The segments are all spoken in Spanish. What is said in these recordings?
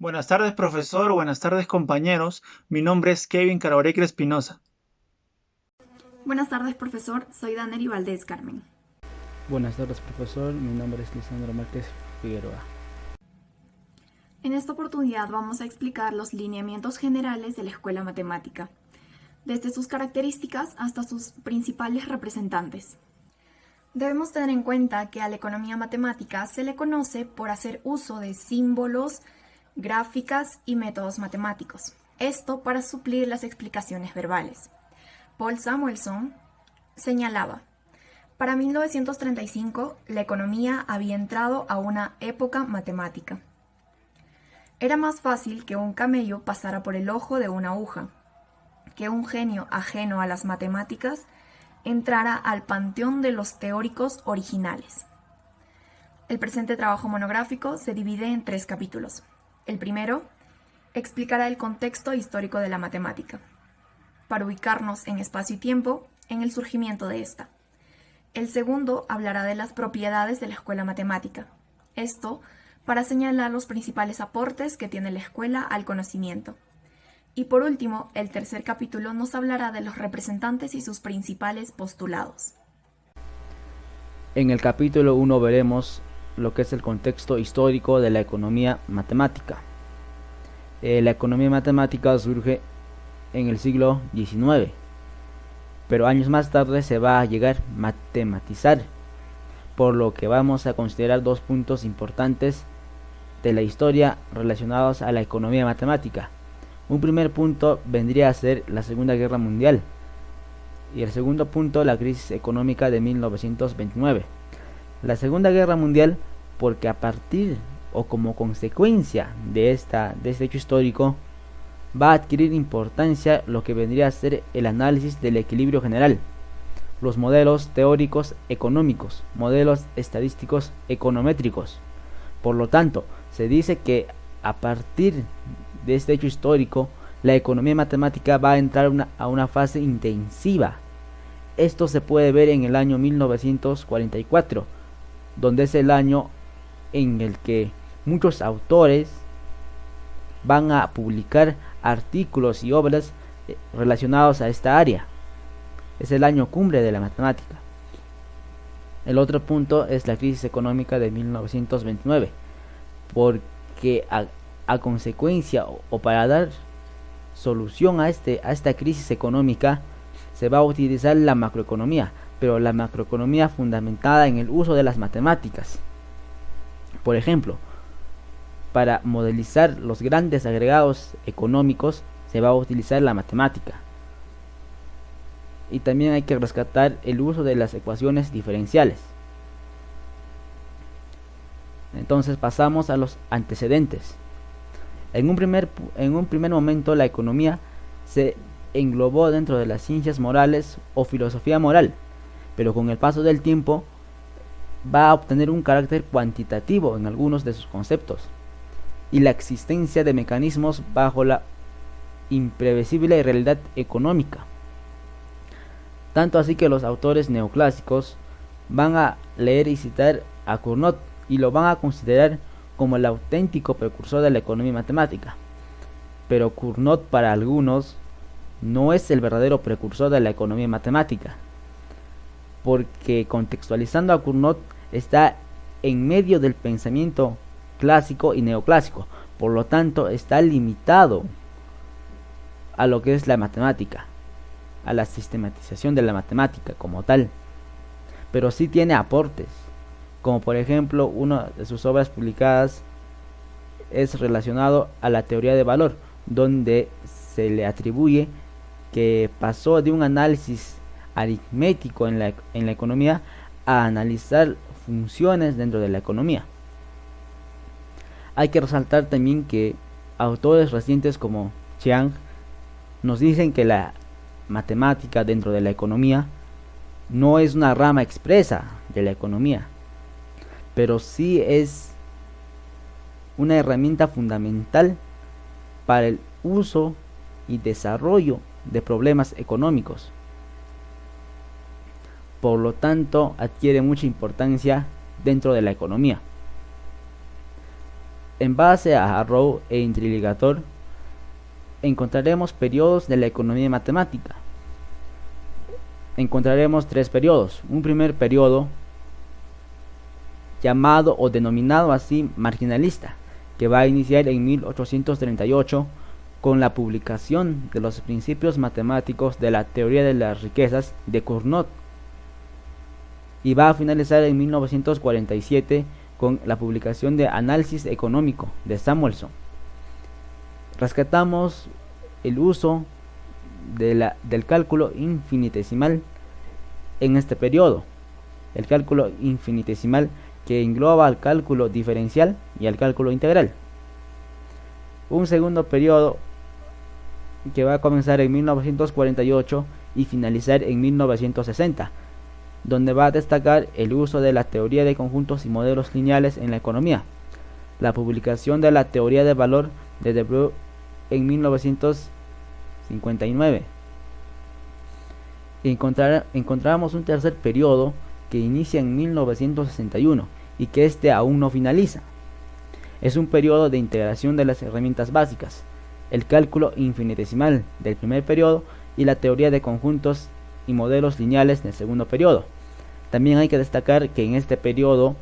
Buenas tardes, profesor. Buenas tardes, compañeros. Mi nombre es Kevin Caraboreque Espinosa. Buenas tardes, profesor. Soy Danely Valdés Carmen. Buenas tardes, profesor. Mi nombre es Lisandro Márquez Figueroa. En esta oportunidad vamos a explicar los lineamientos generales de la escuela matemática, desde sus características hasta sus principales representantes. Debemos tener en cuenta que a la economía matemática se le conoce por hacer uso de símbolos, gráficas y métodos matemáticos. Esto para suplir las explicaciones verbales. Paul Samuelson señalaba: para 1935, la economía había entrado a una época matemática. Era más fácil que un camello pasara por el ojo de una aguja, que un genio ajeno a las matemáticas entrara al panteón de los teóricos originales. El presente trabajo monográfico se divide en 3 capítulos. El primero explicará el contexto histórico de la matemática, para ubicarnos en espacio y tiempo en el surgimiento de esta. El segundo hablará de las propiedades de la escuela matemática. Esto para señalar los principales aportes que tiene la escuela al conocimiento. Y por último, el tercer capítulo nos hablará de los representantes y sus principales postulados. En el capítulo 1 veremos lo que es el contexto histórico de la economía matemática. La economía matemática surge en el siglo XIX, pero años más tarde se va a llegar a matematizar, por lo que vamos a considerar 2 puntos importantes de la historia relacionados a la economía matemática. Un primer punto vendría a ser la Segunda Guerra Mundial y el segundo punto la crisis económica de 1929. La Segunda Guerra Mundial porque a partir o como consecuencia de este hecho histórico va a adquirir importancia lo que vendría a ser el análisis del equilibrio general, los modelos teóricos económicos, modelos estadísticos econométricos. Por lo tanto, se dice que a partir de este hecho histórico, la economía matemática va a entrar a una fase intensiva. Esto se puede ver en el año 1944, donde es el año en el que muchos autores van a publicar artículos y obras relacionados a esta área. Es el año cumbre de la matemática. El otro punto es la crisis económica de 1929, porque a consecuencia o para dar solución a esta crisis económica se va a utilizar la macroeconomía, pero la macroeconomía fundamentada en el uso de las matemáticas. Por ejemplo, para modelizar los grandes agregados económicos se va a utilizar la matemática. Y también hay que rescatar el uso de las ecuaciones diferenciales. Entonces pasamos a los antecedentes. En un primer momento la economía se englobó dentro de las ciencias morales o filosofía moral, pero con el paso del tiempo va a obtener un carácter cuantitativo en algunos de sus conceptos y la existencia de mecanismos bajo la imprevisible realidad económica. Tanto así que los autores neoclásicos van a leer y citar a Cournot y lo van a considerar como el auténtico precursor de la economía matemática. Pero Cournot para algunos no es el verdadero precursor de la economía matemática, porque contextualizando a Cournot está en medio del pensamiento clásico y neoclásico, por lo tanto está limitado a lo que es la matemática, a la sistematización de la matemática como tal, pero sí tiene aportes, como por ejemplo una de sus obras publicadas es relacionado a la teoría de valor, donde se le atribuye que pasó de un análisis aritmético en la economía a analizar funciones dentro de la economía. Hay que resaltar también que autores recientes como Chiang nos dicen que la matemática dentro de la economía no es una rama expresa de la economía, pero sí es una herramienta fundamental para el uso y desarrollo de problemas económicos. Por lo tanto, adquiere mucha importancia dentro de la economía. En base a Arrow e Intriligator, encontraremos periodos de la economía matemática. Encontraremos 3 periodos. Un primer periodo llamado o denominado así marginalista, que va a iniciar en 1838 con la publicación de los principios matemáticos de la teoría de las riquezas de Cournot, y va a finalizar en 1947 con la publicación de Análisis económico de Samuelson. Rescatamos el uso del cálculo infinitesimal en este periodo. El cálculo infinitesimal que engloba al cálculo diferencial y al cálculo integral. Un segundo periodo que va a comenzar en 1948 y finalizar en 1960, donde va a destacar el uso de la teoría de conjuntos y modelos lineales en la economía. La publicación de la teoría de valor de Debreu en 1959. Encontramos un tercer periodo que inicia en 1961 y que aún no finaliza. Es un periodo de integración de las herramientas básicas, el cálculo infinitesimal del primer periodo y la teoría de conjuntos y modelos lineales del segundo periodo. También hay que destacar que en este periodo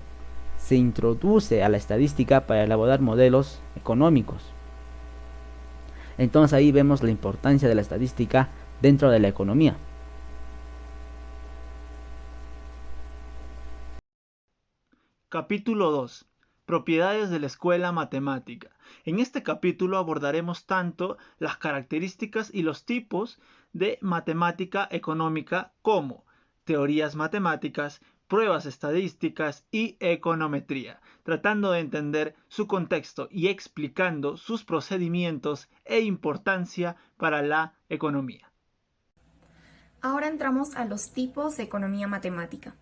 se introduce a la estadística para elaborar modelos económicos. Entonces ahí vemos la importancia de la estadística dentro de la economía. Capítulo 2. Propiedades de la escuela matemática. En este capítulo abordaremos tanto las características y los tipos de matemática económica como teorías matemáticas, pruebas estadísticas y econometría, tratando de entender su contexto y explicando sus procedimientos e importancia para la economía. Ahora entramos a los tipos de economía matemática.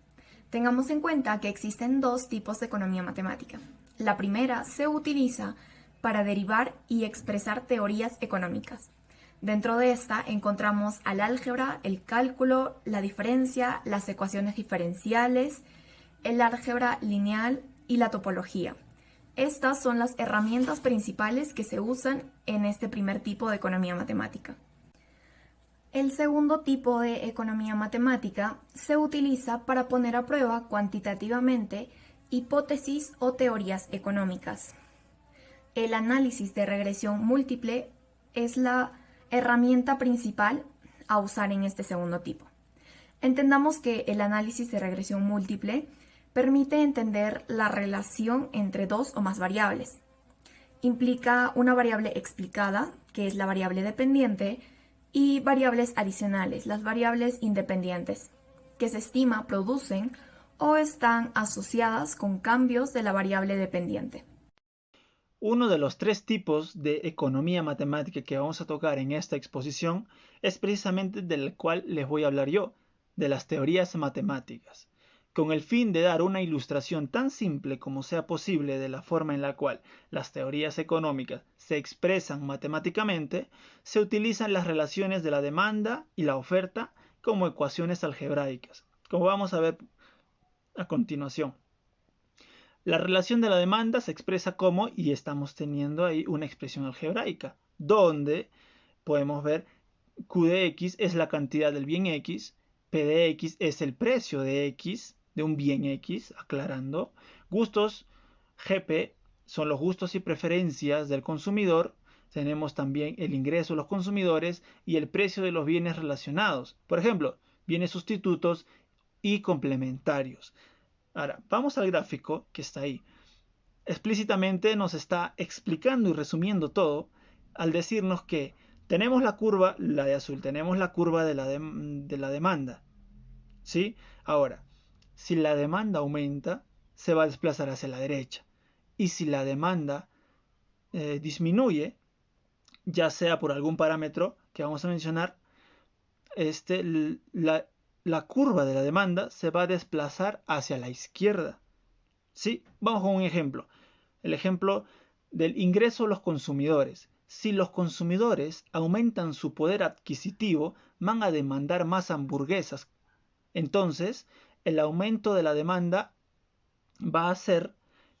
Tengamos en cuenta que existen 2 tipos de economía matemática. La primera se utiliza para derivar y expresar teorías económicas. Dentro de esta encontramos al álgebra, el cálculo, la diferencia, las ecuaciones diferenciales, el álgebra lineal y la topología. Estas son las herramientas principales que se usan en este primer tipo de economía matemática. El segundo tipo de economía matemática se utiliza para poner a prueba cuantitativamente hipótesis o teorías económicas. El análisis de regresión múltiple es la herramienta principal a usar en este segundo tipo. Entendamos que el análisis de regresión múltiple permite entender la relación entre 2 o más variables. Implica una variable explicada, que es la variable dependiente, y variables adicionales, las variables independientes, que se estima producen o están asociadas con cambios de la variable dependiente. Uno de los 3 tipos de economía matemática que vamos a tocar en esta exposición es precisamente del cual les voy a hablar yo, de las teorías matemáticas. Con el fin de dar una ilustración tan simple como sea posible de la forma en la cual las teorías económicas se expresan matemáticamente, se utilizan las relaciones de la demanda y la oferta como ecuaciones algebraicas, como vamos a ver a continuación. La relación de la demanda se expresa como, y estamos teniendo ahí una expresión algebraica, donde podemos ver Q de X es la cantidad del bien X, P de X es el precio de X, de un bien X, aclarando. Gustos GP son los gustos y preferencias del consumidor. Tenemos también el ingreso de los consumidores y el precio de los bienes relacionados. Por ejemplo, bienes sustitutos y complementarios. Ahora, vamos al gráfico que está ahí. Explícitamente nos está explicando y resumiendo todo al decirnos que tenemos la curva, la de azul, tenemos la curva de la demanda. ¿Sí? Ahora, si la demanda aumenta, se va a desplazar hacia la derecha. Y si la demanda disminuye, ya sea por algún parámetro que vamos a mencionar, la curva de la demanda se va a desplazar hacia la izquierda. ¿Sí? Vamos con un ejemplo. El ejemplo del ingreso de los consumidores. Si los consumidores aumentan su poder adquisitivo, van a demandar más hamburguesas. Entonces, el aumento de la demanda va a hacer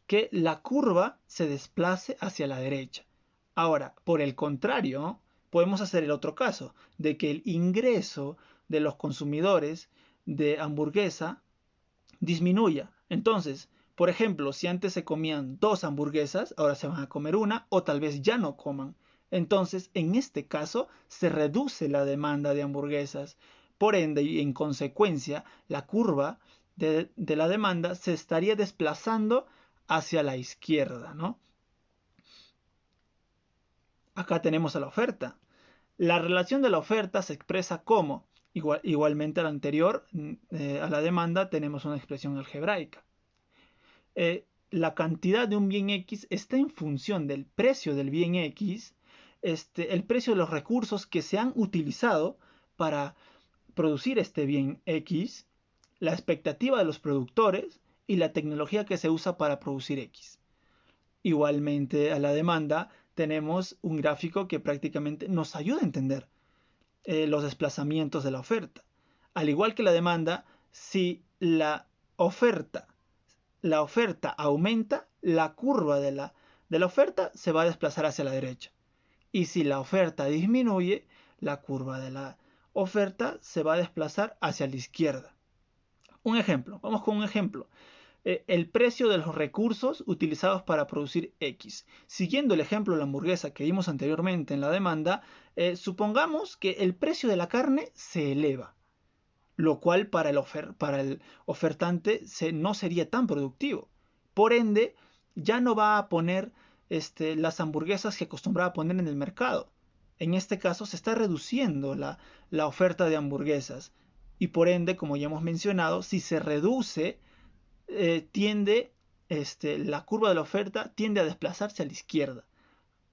que la curva se desplace hacia la derecha. Ahora, por el contrario, podemos hacer el otro caso, de que el ingreso de los consumidores de hamburguesa disminuya. Entonces, por ejemplo, si antes se comían 2 hamburguesas, ahora se van a comer una o tal vez ya no coman. Entonces, en este caso, se reduce la demanda de hamburguesas. Por ende, y en consecuencia, la curva de la demanda se estaría desplazando hacia la izquierda, ¿no? Acá tenemos a la oferta. La relación de la oferta se expresa como, igualmente a la anterior, a la demanda, tenemos una expresión algebraica. La cantidad de un bien X está en función del precio del bien X, el precio de los recursos que se han utilizado para producir este bien X, la expectativa de los productores y la tecnología que se usa para producir X. Igualmente a la demanda tenemos un gráfico que prácticamente nos ayuda a entender los desplazamientos de la oferta. Al igual que la demanda, si la oferta aumenta, la curva de la oferta se va a desplazar hacia la derecha. Y si la oferta disminuye, la curva de la oferta se va a desplazar hacia la izquierda. Un ejemplo, vamos con un ejemplo. El precio de los recursos utilizados para producir X. Siguiendo el ejemplo de la hamburguesa que vimos anteriormente en la demanda, supongamos que el precio de la carne se eleva, lo cual para el ofertante no sería tan productivo. Por ende, ya no va a poner las hamburguesas que acostumbraba a poner en el mercado. En este caso se está reduciendo la oferta de hamburguesas y por ende, como ya hemos mencionado, si se reduce, la curva de la oferta tiende a desplazarse a la izquierda.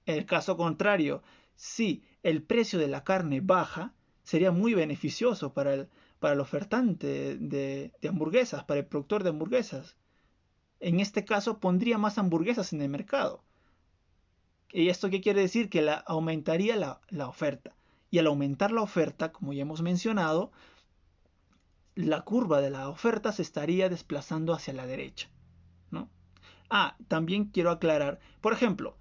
En el caso contrario, si el precio de la carne baja, sería muy beneficioso para el ofertante de hamburguesas, para el productor de hamburguesas. En este caso pondría más hamburguesas en el mercado. ¿Y esto qué quiere decir? Que aumentaría la oferta. Y al aumentar la oferta, como ya hemos mencionado, la curva de la oferta se estaría desplazando hacia la derecha, ¿no? También quiero aclarar, por ejemplo,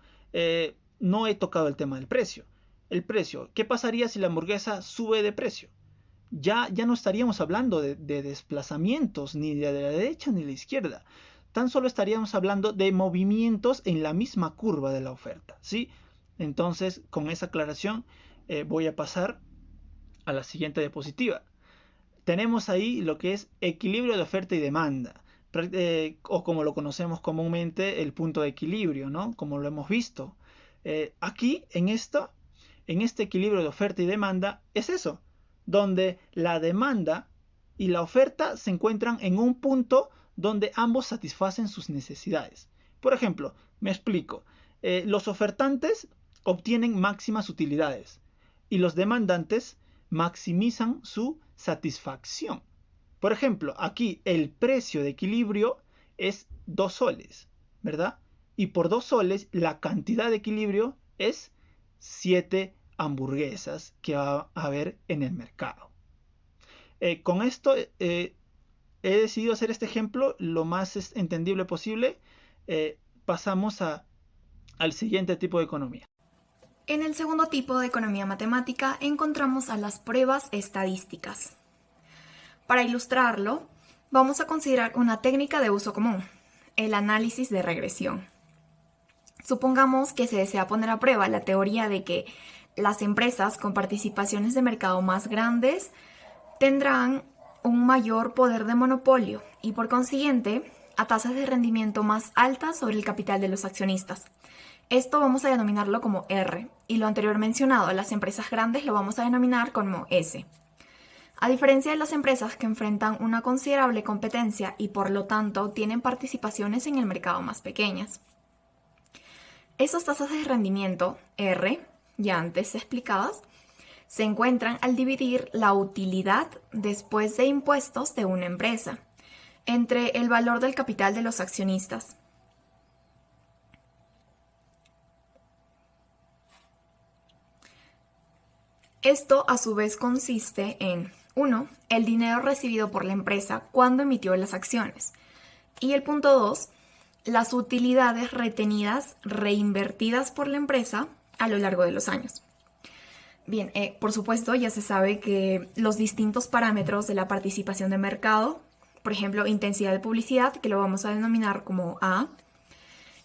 no he tocado el tema del precio. El precio, ¿qué pasaría si la hamburguesa sube de precio? Ya no estaríamos hablando de desplazamientos ni de la derecha ni de la izquierda. Tan solo estaríamos hablando de movimientos en la misma curva de la oferta, ¿sí? Entonces, con esa aclaración, voy a pasar a la siguiente diapositiva. Tenemos ahí lo que es equilibrio de oferta y demanda, o como lo conocemos comúnmente, el punto de equilibrio, ¿no? Como lo hemos visto. Aquí, en este equilibrio de oferta y demanda, es eso, donde la demanda y la oferta se encuentran en un punto donde ambos satisfacen sus necesidades. Por ejemplo, me explico, los ofertantes obtienen máximas utilidades y los demandantes maximizan su satisfacción. Por ejemplo, aquí el precio de equilibrio es 2 soles, ¿verdad? Y por 2 soles la cantidad de equilibrio es 7 hamburguesas que va a haber en el mercado. Con esto he decidido hacer este ejemplo lo más entendible posible. Pasamos al siguiente tipo de economía. En el segundo tipo de economía matemática encontramos a las pruebas estadísticas. Para ilustrarlo, vamos a considerar una técnica de uso común, el análisis de regresión. Supongamos que se desea poner a prueba la teoría de que las empresas con participaciones de mercado más grandes tendrán un mayor poder de monopolio y por consiguiente a tasas de rendimiento más altas sobre el capital de los accionistas. Esto vamos a denominarlo como R y lo anterior mencionado, las empresas grandes lo vamos a denominar como S. A diferencia de las empresas que enfrentan una considerable competencia y por lo tanto tienen participaciones en el mercado más pequeñas. Esas tasas de rendimiento, R, ya antes explicadas, se encuentran al dividir la utilidad después de impuestos de una empresa entre el valor del capital de los accionistas. Esto a su vez consiste en 1. El dinero recibido por la empresa cuando emitió las acciones. Y el punto 2, las utilidades retenidas, reinvertidas por la empresa a lo largo de los años. Bien, por supuesto, ya se sabe que los distintos parámetros de la participación de mercado, por ejemplo, intensidad de publicidad, que lo vamos a denominar como A,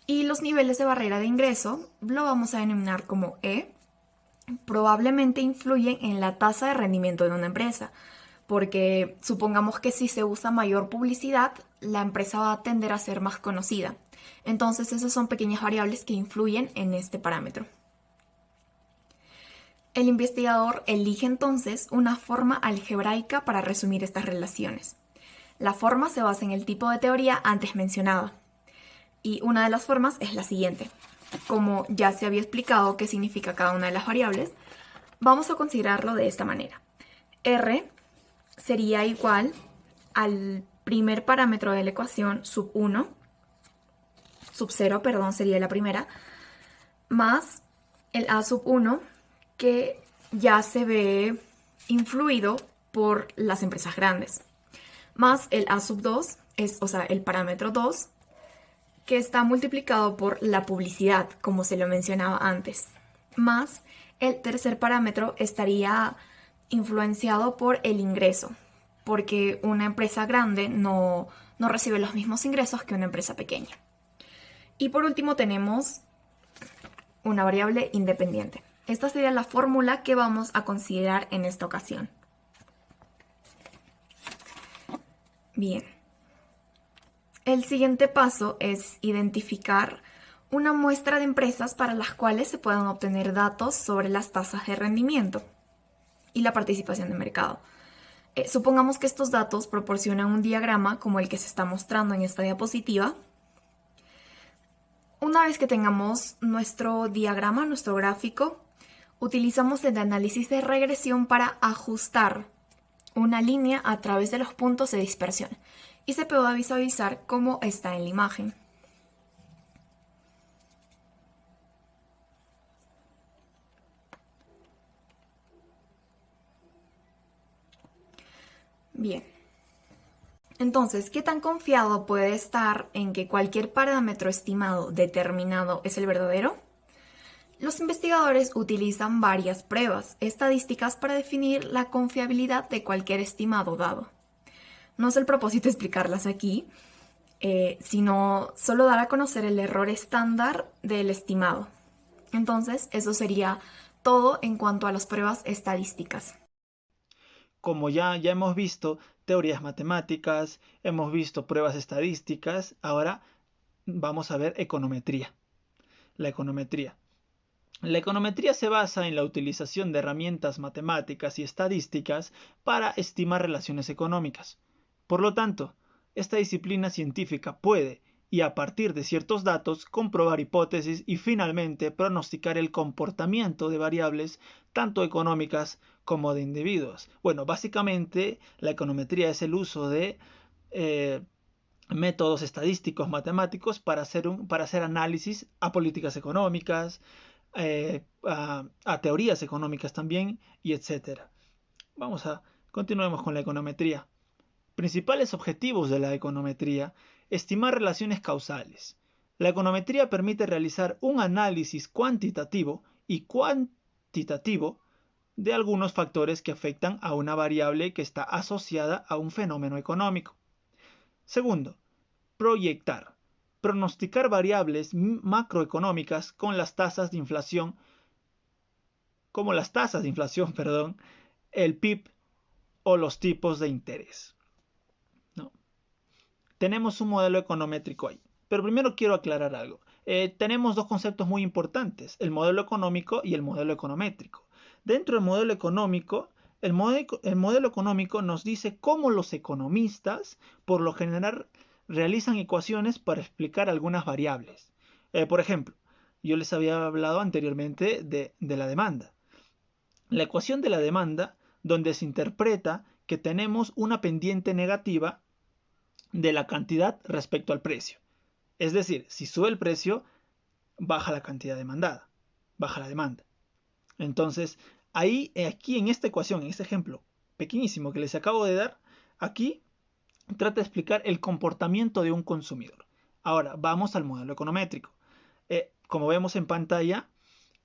y los niveles de barrera de ingreso, lo vamos a denominar como E, probablemente influyen en la tasa de rendimiento de una empresa, porque supongamos que si se usa mayor publicidad, la empresa va a tender a ser más conocida. Entonces, esas son pequeñas variables que influyen en este parámetro. El investigador elige entonces una forma algebraica para resumir estas relaciones. La forma se basa en el tipo de teoría antes mencionada. Y una de las formas es la siguiente. Como ya se había explicado qué significa cada una de las variables, vamos a considerarlo de esta manera. R sería igual al primer parámetro de la ecuación sub 0, sería la primera, más el A sub 1, que ya se ve influido por las empresas grandes, más el A sub 2, el parámetro 2, que está multiplicado por la publicidad, como se lo mencionaba antes, más el tercer parámetro estaría influenciado por el ingreso, porque una empresa grande no recibe los mismos ingresos que una empresa pequeña. Y por último tenemos una variable independiente. Esta sería la fórmula que vamos a considerar en esta ocasión. Bien. El siguiente paso es identificar una muestra de empresas para las cuales se puedan obtener datos sobre las tasas de rendimiento y la participación de mercado. Supongamos que estos datos proporcionan un diagrama como el que se está mostrando en esta diapositiva. Una vez que tengamos nuestro diagrama, nuestro gráfico, utilizamos el análisis de regresión para ajustar una línea a través de los puntos de dispersión y se puede visualizar cómo está en la imagen. Bien. Entonces, ¿qué tan confiado puede estar en que cualquier parámetro estimado determinado es el verdadero? Los investigadores utilizan varias pruebas estadísticas para definir la confiabilidad de cualquier estimado dado. No es el propósito explicarlas aquí, sino solo dar a conocer el error estándar del estimado. Entonces, eso sería todo en cuanto a las pruebas estadísticas. Como ya hemos visto teorías matemáticas, hemos visto pruebas estadísticas, ahora vamos a ver econometría. La econometría. La econometría se basa en la utilización de herramientas matemáticas y estadísticas para estimar relaciones económicas. Por lo tanto, esta disciplina científica puede, y a partir de ciertos datos, comprobar hipótesis y finalmente pronosticar el comportamiento de variables tanto económicas como de individuos. Bueno, básicamente la econometría es el uso de métodos estadísticos matemáticos para hacer análisis a políticas económicas, a teorías económicas también, y etcétera. Continuemos con la econometría. Principales objetivos de la econometría: estimar relaciones causales. La econometría permite realizar un análisis cuantitativo y cuantitativo de algunos factores que afectan a una variable que está asociada a un fenómeno económico. Segundo, proyectar. Pronosticar variables macroeconómicas como las tasas de inflación, el PIB o los tipos de interés. ¿No? Tenemos un modelo econométrico ahí. Pero primero quiero aclarar algo. Tenemos dos conceptos muy importantes: el modelo económico y el modelo econométrico. Dentro del modelo económico, el modelo económico nos dice cómo los economistas, por lo general, realizan ecuaciones para explicar algunas variables. Por ejemplo, yo les había hablado anteriormente de la demanda. La ecuación de la demanda, donde se interpreta que tenemos una pendiente negativa de la cantidad respecto al precio. Es decir, si sube el precio, baja la cantidad demandada, baja la demanda. Entonces, aquí en esta ecuación, en este ejemplo pequeñísimo que les acabo de dar, aquí trata de explicar el comportamiento de un consumidor. Ahora, vamos al modelo econométrico. Como vemos en pantalla,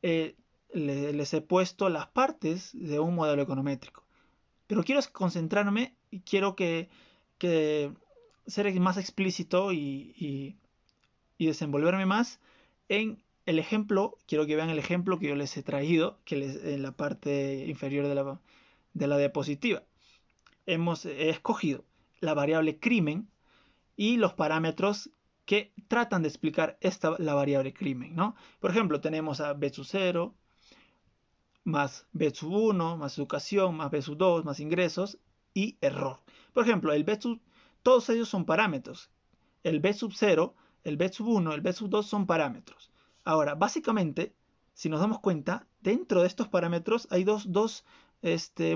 les he puesto las partes de un modelo econométrico. Pero quiero concentrarme y quiero que ser más explícito y desenvolverme más en el ejemplo. Quiero que vean el ejemplo que yo les he traído, en la parte inferior de la diapositiva. He escogido la variable crimen y los parámetros que tratan de explicar la variable crimen, ¿no? Por ejemplo, tenemos a B sub 0, más B sub 1, más educación, más B sub 2, más ingresos y error. Por ejemplo, todos ellos son parámetros. El B sub 0, el B sub 1, el B sub 2 son parámetros. Ahora, básicamente, si nos damos cuenta, dentro de estos parámetros hay dos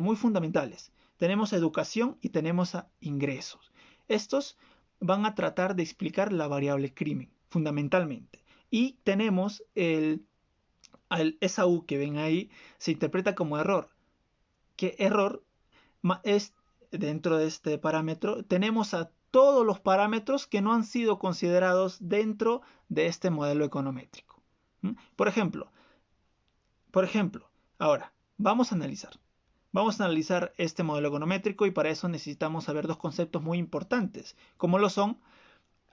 muy fundamentales. Tenemos a educación y tenemos a ingresos. Estos van a tratar de explicar la variable crimen, fundamentalmente. Y tenemos esa U que ven ahí, se interpreta como error. ¿Qué error es? Dentro de este parámetro tenemos a todos los parámetros que no han sido considerados dentro de este modelo econométrico. Por ejemplo, ahora vamos a analizar este modelo econométrico, y para eso necesitamos saber dos conceptos muy importantes, como lo son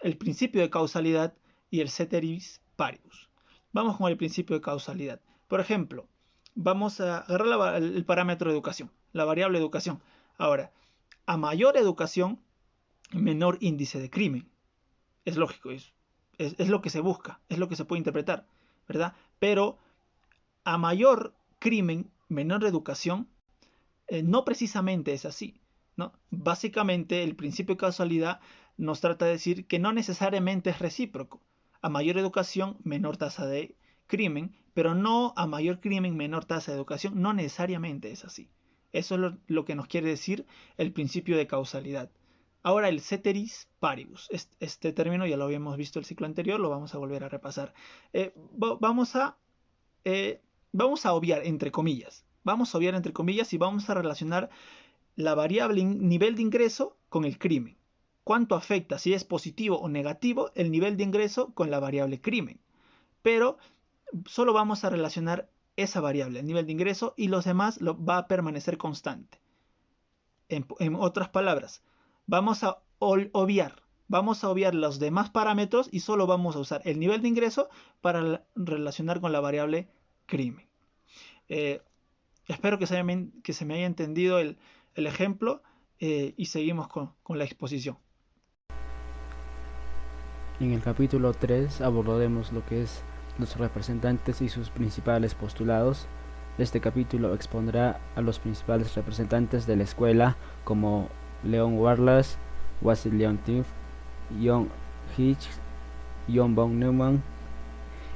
el principio de causalidad y el ceteris paribus. Vamos con el principio de causalidad. Por ejemplo, vamos a agarrar el parámetro de educación, la variable educación. Ahora, a mayor educación, menor índice de crimen. Es lógico, es lo que se busca, es lo que se puede interpretar, ¿verdad? Pero a mayor crimen, menor educación, no precisamente es así, ¿no? Básicamente, el principio de causalidad nos trata de decir que no necesariamente es recíproco. A mayor educación, menor tasa de crimen, pero no a mayor crimen, menor tasa de educación. No necesariamente es así. Eso es lo que nos quiere decir el principio de causalidad. Ahora, el ceteris paribus. Este término ya lo habíamos visto el ciclo anterior, lo vamos a volver a repasar. Vamos a obviar entre comillas. Y vamos a relacionar la variable nivel de ingreso con el crimen. ¿Cuánto afecta, si es positivo o negativo, el nivel de ingreso con la variable crimen? Pero solo vamos a relacionar esa variable, el nivel de ingreso, y los demás va a permanecer constante. En otras palabras, vamos a obviar los demás parámetros y solo vamos a usar el nivel de ingreso para relacionar con la variable crimen. Espero que se me haya entendido el ejemplo, y seguimos con la exposición. En el capítulo 3 abordaremos lo que es los representantes y sus principales postulados. Este capítulo expondrá a los principales representantes de la escuela, como Leon Warlas, Wassily Leontief, John Hitchens, John von Neumann,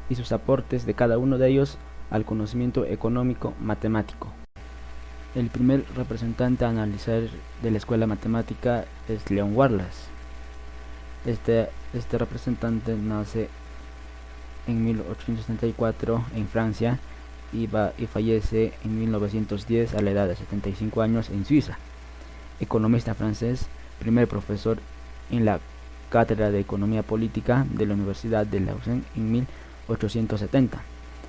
y sus aportes de cada uno de ellos al conocimiento económico matemático. El primer representante a analizar de la escuela matemática es Leon Warlas. Este representante nace en 1874 en Francia y fallece en 1910 a la edad de 75 años en Suiza. Economista francés, primer profesor en la Cátedra de Economía Política de la Universidad de Lausanne en 1870.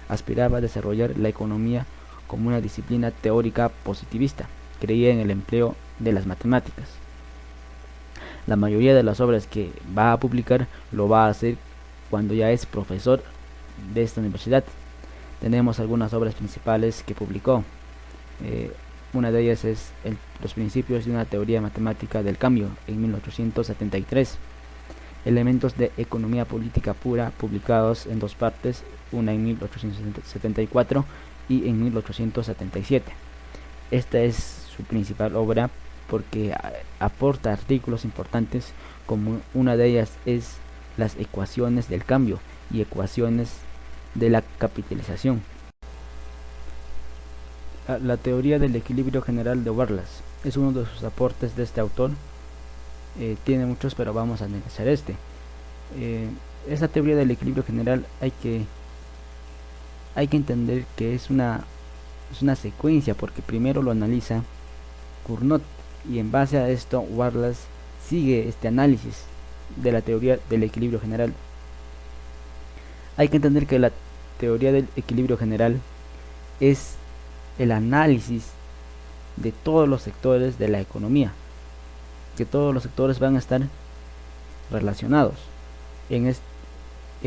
Aspiraba a desarrollar la economía como una disciplina teórica positivista. Creía en el empleo de las matemáticas. La mayoría de las obras que va a publicar lo va a hacer cuando ya es profesor de esta universidad. Tenemos algunas obras principales que publicó. Una de ellas es Los principios de una teoría matemática del cambio en 1873. Elementos de economía política pura, publicados en dos partes, una en 1874 y en 1877. Esta es su principal obra porque aporta artículos importantes, como una de ellas es las ecuaciones del cambio y ecuaciones de la capitalización. La teoría del equilibrio general de Warlas es uno de sus aportes de este autor. Tiene muchos, pero vamos a analizar este. Esta teoría del equilibrio general hay que entender que es una secuencia, porque primero lo analiza Cournot y en base a esto Warlas sigue este análisis de la teoría del equilibrio general. Hay que entender que la teoría del equilibrio general es el análisis de todos los sectores de la economía, que todos los sectores van a estar relacionados. En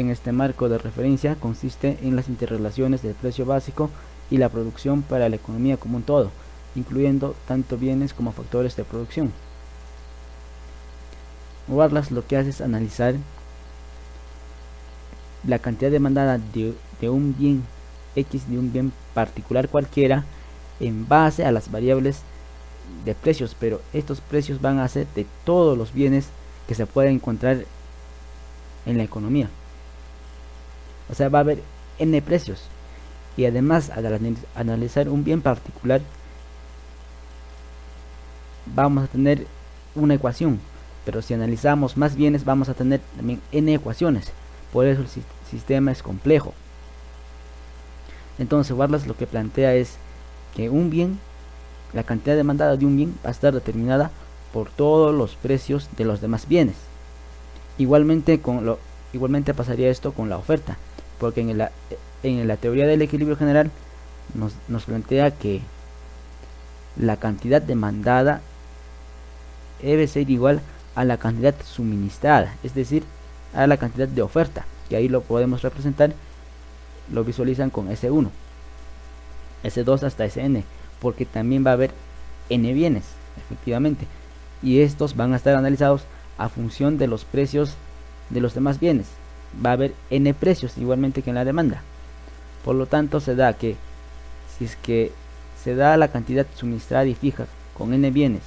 este marco de referencia consiste en las interrelaciones del precio básico y la producción para la economía como un todo, incluyendo tanto bienes como factores de producción. Wallace lo que hace es analizar la cantidad demandada de un bien X, de un bien particular cualquiera, en base a las variables de precios, pero estos precios van a ser de todos los bienes que se pueden encontrar en la economía. O sea, va a haber n precios, y además al analizar un bien particular vamos a tener una ecuación, pero si analizamos más bienes vamos a tener también n ecuaciones. Por eso el sistema es complejo. Entonces Wallace lo que plantea es que un bien, la cantidad demandada de un bien va a estar determinada por todos los precios de los demás bienes. Igualmente pasaría esto con la oferta, porque en la teoría del equilibrio general nos plantea que la cantidad demandada debe ser igual a la cantidad suministrada, es decir, a la cantidad de oferta, y ahí lo podemos representar, lo visualizan con S1, S2 hasta Sn, porque también va a haber n bienes, efectivamente, y estos van a estar analizados a función de los precios de los demás bienes. Va a haber n precios igualmente que en la demanda. Por lo tanto, se da que si es que se da la cantidad suministrada y fija con n bienes,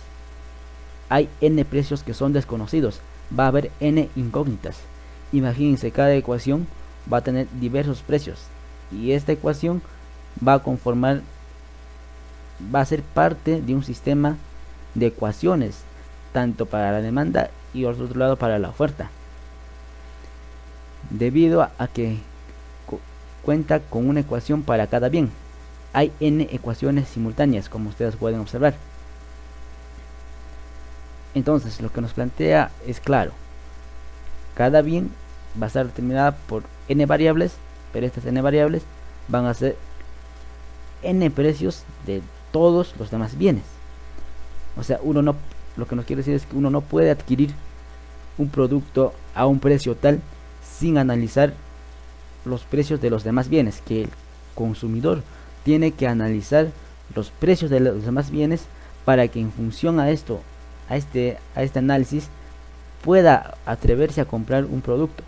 hay n precios que son desconocidos, va a haber n incógnitas. Imagínense, cada ecuación va a tener diversos precios, y esta ecuación va a ser parte de un sistema de ecuaciones, tanto para la demanda y por otro lado para la oferta, debido a que cuenta con una ecuación para cada bien. Hay n ecuaciones simultáneas, como ustedes pueden observar. Entonces lo que nos plantea es claro: cada bien va a estar determinada por n variables, pero estas n variables van a ser n precios de todos los demás bienes. O sea, lo que nos quiere decir es que uno no puede adquirir un producto a un precio tal sin analizar los precios de los demás bienes, que el consumidor tiene que analizar los precios de los demás bienes para que en función a este análisis pueda atreverse a comprar un producto.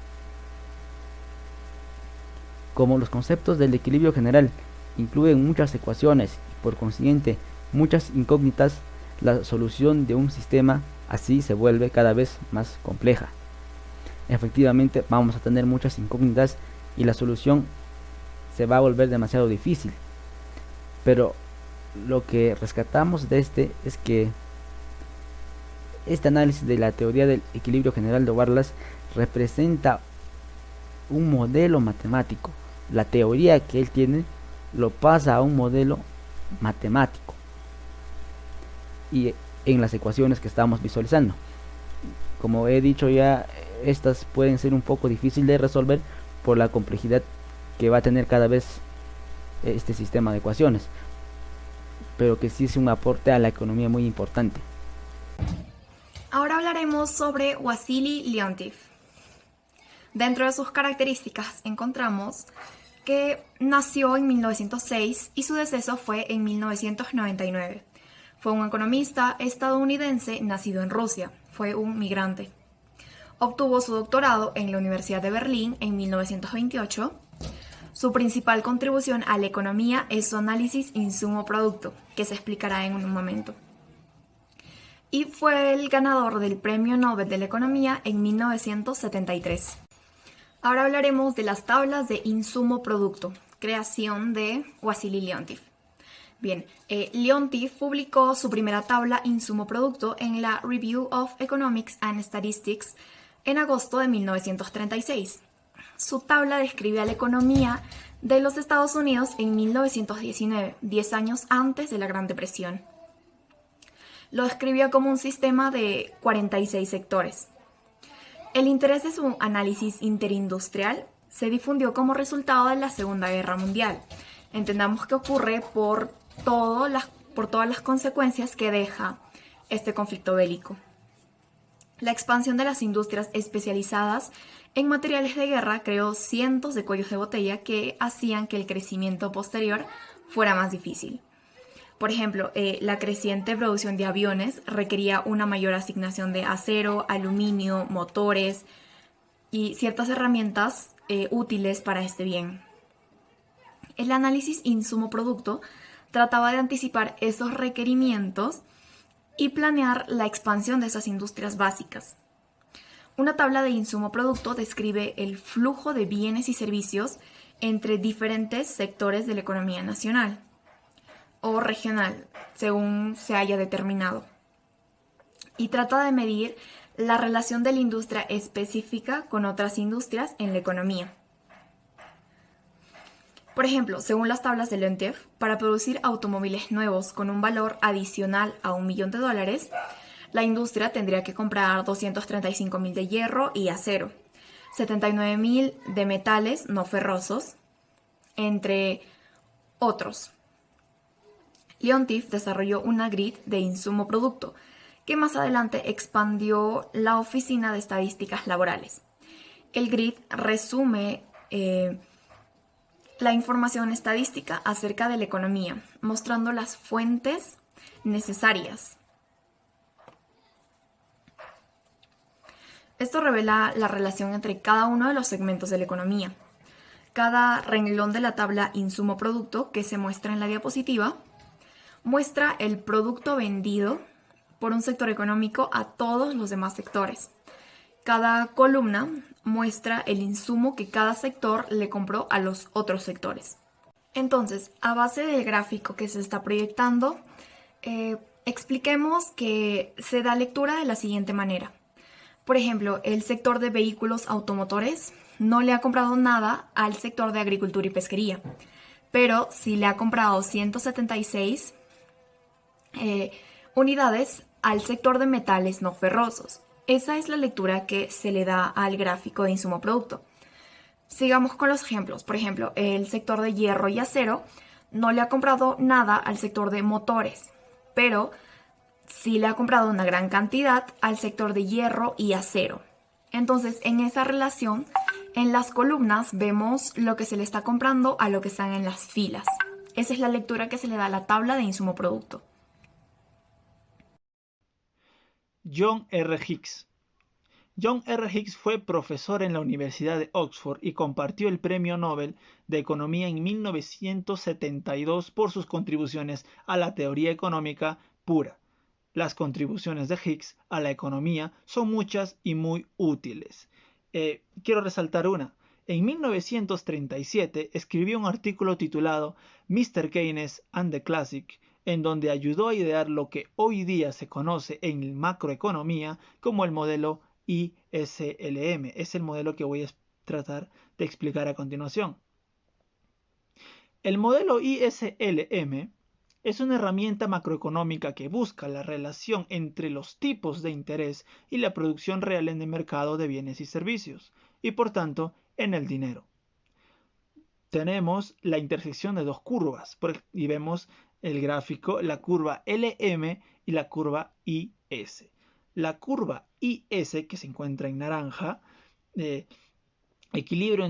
Como los conceptos del equilibrio general incluyen muchas ecuaciones y por consiguiente muchas incógnitas, la solución de un sistema así se vuelve cada vez más compleja. Efectivamente vamos a tener muchas incógnitas y la solución se va a volver demasiado difícil, pero lo que rescatamos de es que este análisis de la teoría del equilibrio general de Wallace representa un modelo matemático. La teoría que él tiene lo pasa a un modelo matemático y en las ecuaciones que estamos visualizando. Como he dicho ya, estas pueden ser un poco difíciles de resolver por la complejidad que va a tener cada vez este sistema de ecuaciones, pero que sí es un aporte a la economía muy importante. Ahora hablaremos sobre Wassily Leontief. Dentro de sus características encontramos que nació en 1906 y su deceso fue en 1999. Fue un economista estadounidense nacido en Rusia, fue un migrante. Obtuvo su doctorado en la Universidad de Berlín en 1928. Su principal contribución a la economía es su análisis insumo-producto, que se explicará en un momento. Y fue el ganador del Premio Nobel de la Economía en 1973. Ahora hablaremos de las tablas de insumo-producto, creación de Wassily Leontief. Bien, Leontief publicó su primera tabla insumo-producto en la Review of Economics and Statistics en agosto de 1936. Su tabla describe a la economía de los Estados Unidos en 1919, 10 años antes de la Gran Depresión. Lo describió como un sistema de 46 sectores. El interés de su análisis interindustrial se difundió como resultado de la Segunda Guerra Mundial. Entendamos que ocurre por todas las consecuencias que deja este conflicto bélico. La expansión de las industrias especializadas en materiales de guerra creó cientos de cuellos de botella que hacían que el crecimiento posterior fuera más difícil. Por ejemplo, la creciente producción de aviones requería una mayor asignación de acero, aluminio, motores y ciertas herramientas útiles para este bien. El análisis insumo-producto trataba de anticipar esos requerimientos y planear la expansión de esas industrias básicas. Una tabla de insumo-producto describe el flujo de bienes y servicios entre diferentes sectores de la economía nacional o regional, según se haya determinado, y trata de medir la relación de la industria específica con otras industrias en la economía. Por ejemplo, según las tablas de Leontief, para producir automóviles nuevos con un valor adicional a $1.000.000, la industria tendría que comprar 235.000 de hierro y acero, 79.000 de metales no ferrosos, entre otros. Leontief desarrolló una grid de insumo-producto, que más adelante expandió la Oficina de Estadísticas Laborales. El grid resume la información estadística acerca de la economía, mostrando las fuentes necesarias. Esto revela la relación entre cada uno de los segmentos de la economía. Cada renglón de la tabla insumo-producto que se muestra en la diapositiva muestra el producto vendido por un sector económico a todos los demás sectores. Cada columna muestra el insumo que cada sector le compró a los otros sectores. Entonces, a base del gráfico que se está proyectando, expliquemos que se da lectura de la siguiente manera. Por ejemplo, el sector de vehículos automotores no le ha comprado nada al sector de agricultura y pesquería, pero sí le ha comprado 176 unidades al sector de metales no ferrosos. Esa es la lectura que se le da al gráfico de insumo-producto. Sigamos con los ejemplos. Por ejemplo, el sector de hierro y acero no le ha comprado nada al sector de motores, pero sí le ha comprado una gran cantidad al sector de hierro y acero. Entonces, en esa relación, en las columnas vemos lo que se le está comprando a lo que están en las filas. Esa es la lectura que se le da a la tabla de insumo-producto. John R. Hicks. John R. Hicks fue profesor en la Universidad de Oxford y compartió el Premio Nobel de Economía en 1972 por sus contribuciones a la teoría económica pura. Las contribuciones de Hicks a la economía son muchas y muy útiles. Quiero resaltar una. En 1937 escribió un artículo titulado Mr. Keynes and the Classic, en donde ayudó a idear lo que hoy día se conoce en macroeconomía como el modelo ISLM. Es el modelo que voy a tratar de explicar a continuación. El modelo ISLM es una herramienta macroeconómica que busca la relación entre los tipos de interés y la producción real en el mercado de bienes y servicios, y por tanto en el dinero. Tenemos la intersección de dos curvas y vemos el gráfico, la curva LM y la curva IS. La curva IS, que se encuentra en naranja, equilibrio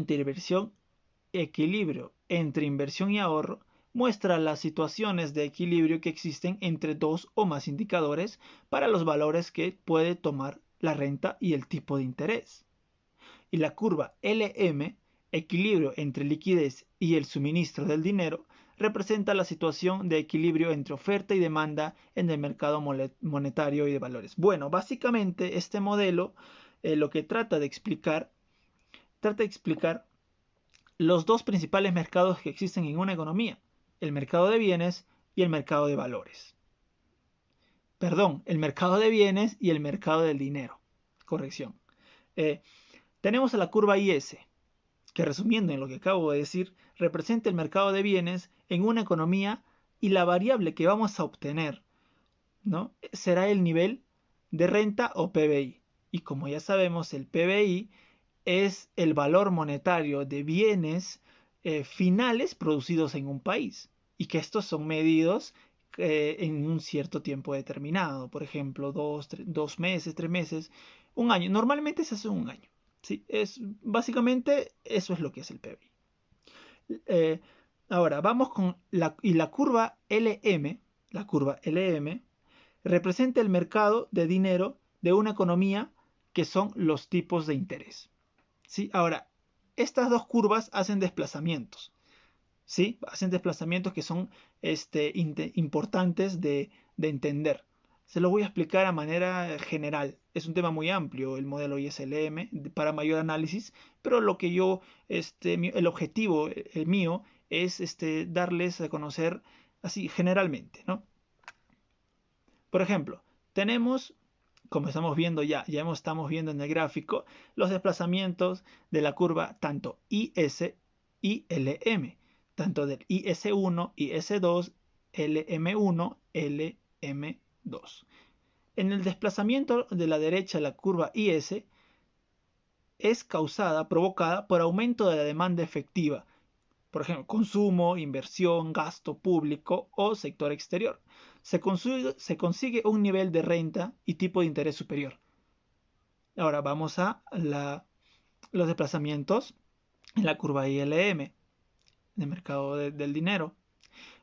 entre inversión y ahorro, muestra las situaciones de equilibrio que existen entre dos o más indicadores para los valores que puede tomar la renta y el tipo de interés. Y la curva LM, equilibrio entre liquidez y el suministro del dinero, representa la situación de equilibrio entre oferta y demanda en el mercado monetario y de valores. Bueno, básicamente este modelo lo que trata de explicar los dos principales mercados que existen en una economía: el mercado de bienes y el mercado de valores. Perdón, el mercado de bienes y el mercado del dinero. Corrección. Tenemos a la curva IS, que resumiendo en lo que acabo de decir, representa el mercado de bienes en una economía y la variable que vamos a obtener, ¿no?, será el nivel de renta o PBI. Y como ya sabemos, el PBI es el valor monetario de bienes finales producidos en un país y que estos son medidos en un cierto tiempo determinado, por ejemplo, 2 meses, 3 meses, un año. Normalmente se hace un año. ¿Sí? Básicamente eso es lo que es el PBI. Ahora vamos con la curva LM. La curva LM representa el mercado de dinero de una economía, que son los tipos de interés. ¿Sí? Ahora, estas dos curvas hacen desplazamientos. ¿Sí? Hacen desplazamientos que son importantes de entender. Se los voy a explicar a manera general. Es un tema muy amplio el modelo ISLM para mayor análisis, pero lo que yo, el objetivo el mío es darles a conocer así generalmente, ¿no? Por ejemplo, tenemos, como estamos viendo estamos viendo en el gráfico, los desplazamientos de la curva tanto IS y LM, tanto del IS1, IS2, LM1, LM2. En el desplazamiento de la derecha, la curva IS es provocada por aumento de la demanda efectiva, por ejemplo, consumo, inversión, gasto público o sector exterior. Se consigue un nivel de renta y tipo de interés superior. Ahora vamos a los desplazamientos en la curva ILM, del mercado del dinero.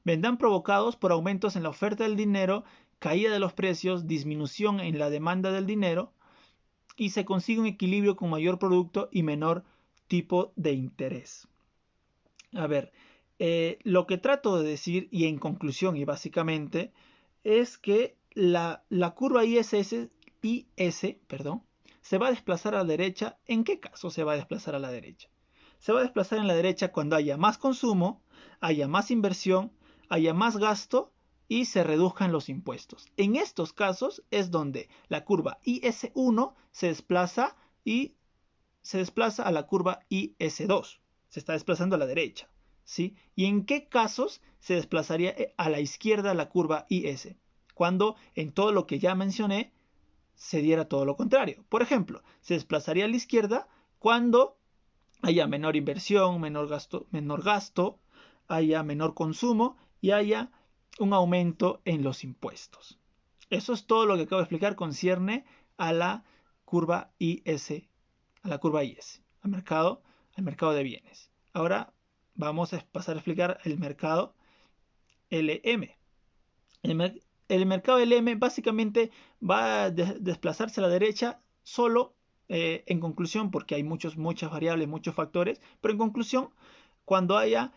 Vendrán provocados por aumentos en la oferta del dinero, caída de los precios, disminución en la demanda del dinero, y se consigue un equilibrio con mayor producto y menor tipo de interés. A ver, lo que trato de decir, y en conclusión y básicamente, es que la curva IS, se va a desplazar a la derecha. ¿En qué caso se va a desplazar a la derecha? Se va a desplazar en la derecha cuando haya más consumo, haya más inversión, haya más gasto y se reduzcan los impuestos. En estos casos es donde la curva IS1 se desplaza a la curva IS2. Se está desplazando a la derecha, ¿sí? ¿Y en qué casos se desplazaría a la izquierda la curva IS? Cuando en todo lo que ya mencioné se diera todo lo contrario. Por ejemplo, se desplazaría a la izquierda cuando haya menor inversión, menor gasto, haya menor consumo y haya un aumento en los impuestos. Eso es todo lo que acabo de explicar concierne a la curva IS, al mercado de bienes. Ahora vamos a pasar a explicar el mercado LM. El mercado LM básicamente va a desplazarse a la derecha solo en conclusión, porque hay muchas variables, muchos factores, pero en conclusión, cuando hay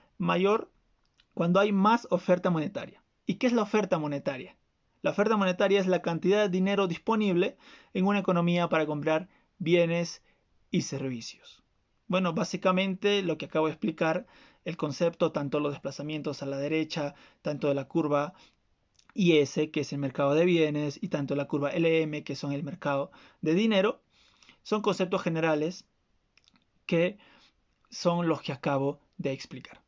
más oferta monetaria. ¿Y qué es la oferta monetaria? La oferta monetaria es la cantidad de dinero disponible en una economía para comprar bienes y servicios. Bueno, básicamente lo que acabo de explicar, el concepto, tanto los desplazamientos a la derecha, tanto de la curva IS, que es el mercado de bienes, y tanto la curva LM, que son el mercado de dinero, son conceptos generales que son los que acabo de explicar.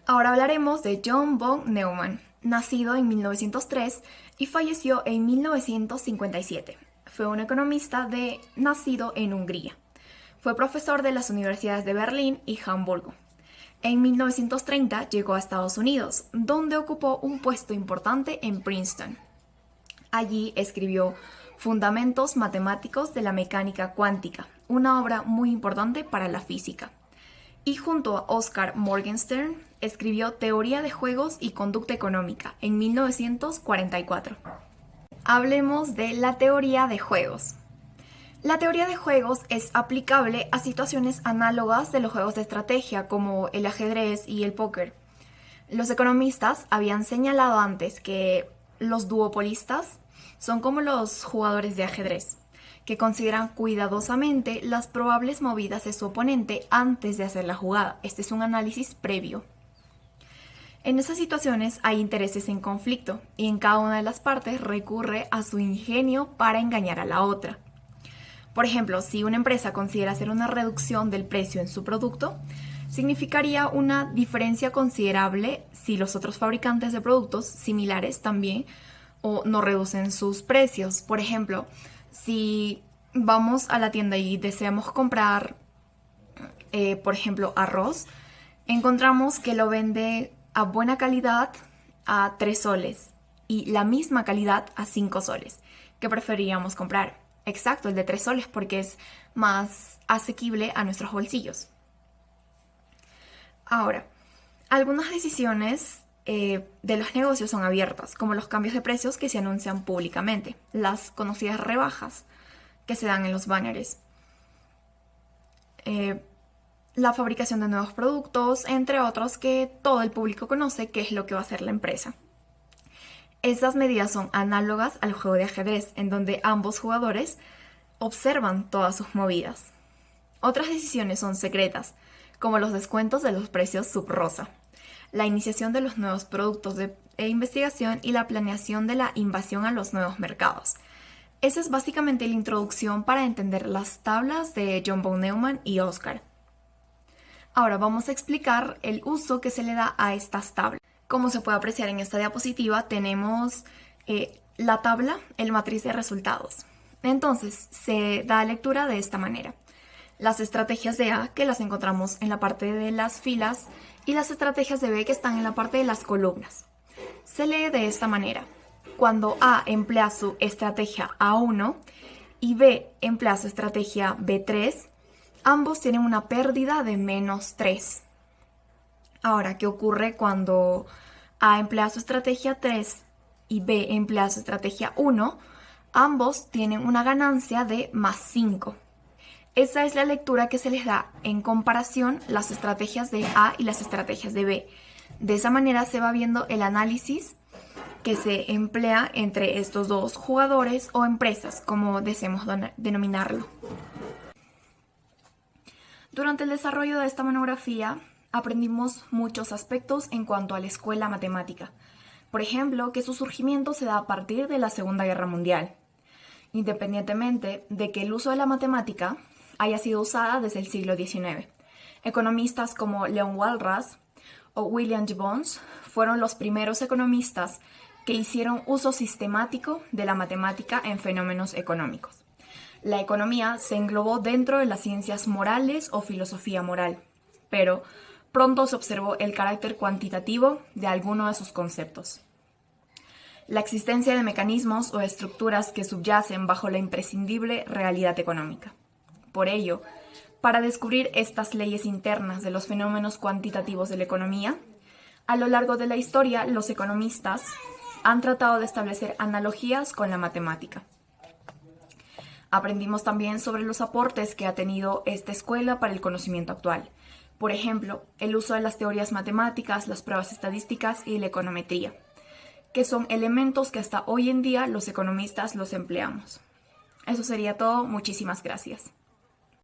Ahora hablaremos de John von Neumann, nacido en 1903 y falleció en 1957. Fue un economista nacido en Hungría. Fue profesor de las universidades de Berlín y Hamburgo. En 1930 llegó a Estados Unidos, donde ocupó un puesto importante en Princeton. Allí escribió Fundamentos Matemáticos de la Mecánica Cuántica, una obra muy importante para la física. Y junto a Oscar Morgenstern escribió Teoría de Juegos y Conducta Económica en 1944. Hablemos de la teoría de juegos. La teoría de juegos es aplicable a situaciones análogas de los juegos de estrategia como el ajedrez y el póker. Los economistas habían señalado antes que los duopolistas son como los jugadores de ajedrez, que consideran cuidadosamente las probables movidas de su oponente antes de hacer la jugada. Este es un análisis previo. En esas situaciones hay intereses en conflicto y en cada una de las partes recurre a su ingenio para engañar a la otra. Por ejemplo, si una empresa considera hacer una reducción del precio en su producto, significaría una diferencia considerable si los otros fabricantes de productos similares también o no reducen sus precios. Por ejemplo, Si vamos a la tienda y deseamos comprar, por ejemplo, arroz, encontramos que lo vende a buena calidad a 3 soles y la misma calidad a 5 soles. ¿Qué preferiríamos comprar? Exacto, el de 3 soles porque es más asequible a nuestros bolsillos. Ahora, algunas decisiones de los negocios son abiertas, como los cambios de precios que se anuncian públicamente, las conocidas rebajas que se dan en los banners, la fabricación de nuevos productos, entre otros que todo el público conoce qué es lo que va a hacer la empresa. Estas medidas son análogas al juego de ajedrez, en donde ambos jugadores observan todas sus movidas. Otras decisiones son secretas, como los descuentos de los precios sub-rosa, la iniciación de los nuevos productos de investigación y la planeación de la invasión a los nuevos mercados. Esa es básicamente la introducción para entender las tablas de John von Neumann y Oscar. Ahora vamos a explicar el uso que se le da a estas tablas. Como se puede apreciar en esta diapositiva, tenemos la tabla, el matriz de resultados. Entonces, se da lectura de esta manera. Las estrategias de A, que las encontramos en la parte de las filas, y las estrategias de B, que están en la parte de las columnas. Se lee de esta manera. Cuando A emplea su estrategia A1 y B emplea su estrategia B3, ambos tienen una pérdida de -3. Ahora, ¿qué ocurre cuando A emplea su estrategia 3 y B emplea su estrategia 1? Ambos tienen una ganancia de +5. Esa es la lectura que se les da en comparación las estrategias de A y las estrategias de B. De esa manera se va viendo el análisis que se emplea entre estos dos jugadores o empresas, como deseemos denominarlo. Durante el desarrollo de esta monografía aprendimos muchos aspectos en cuanto a la escuela matemática. Por ejemplo, que su surgimiento se da a partir de la Segunda Guerra Mundial, independientemente de que el uso de la matemática haya sido usada desde el siglo XIX. Economistas como Leon Walras o William Gibbons fueron los primeros economistas que hicieron uso sistemático de la matemática en fenómenos económicos. La economía se englobó dentro de las ciencias morales o filosofía moral, pero pronto se observó el carácter cuantitativo de alguno de sus conceptos. La existencia de mecanismos o estructuras que subyacen bajo la imprescindible realidad económica. Por ello, para descubrir estas leyes internas de los fenómenos cuantitativos de la economía, a lo largo de la historia los economistas han tratado de establecer analogías con la matemática. Aprendimos también sobre los aportes que ha tenido esta escuela para el conocimiento actual. Por ejemplo, el uso de las teorías matemáticas, las pruebas estadísticas y la econometría, que son elementos que hasta hoy en día los economistas los empleamos. Eso sería todo. Muchísimas gracias.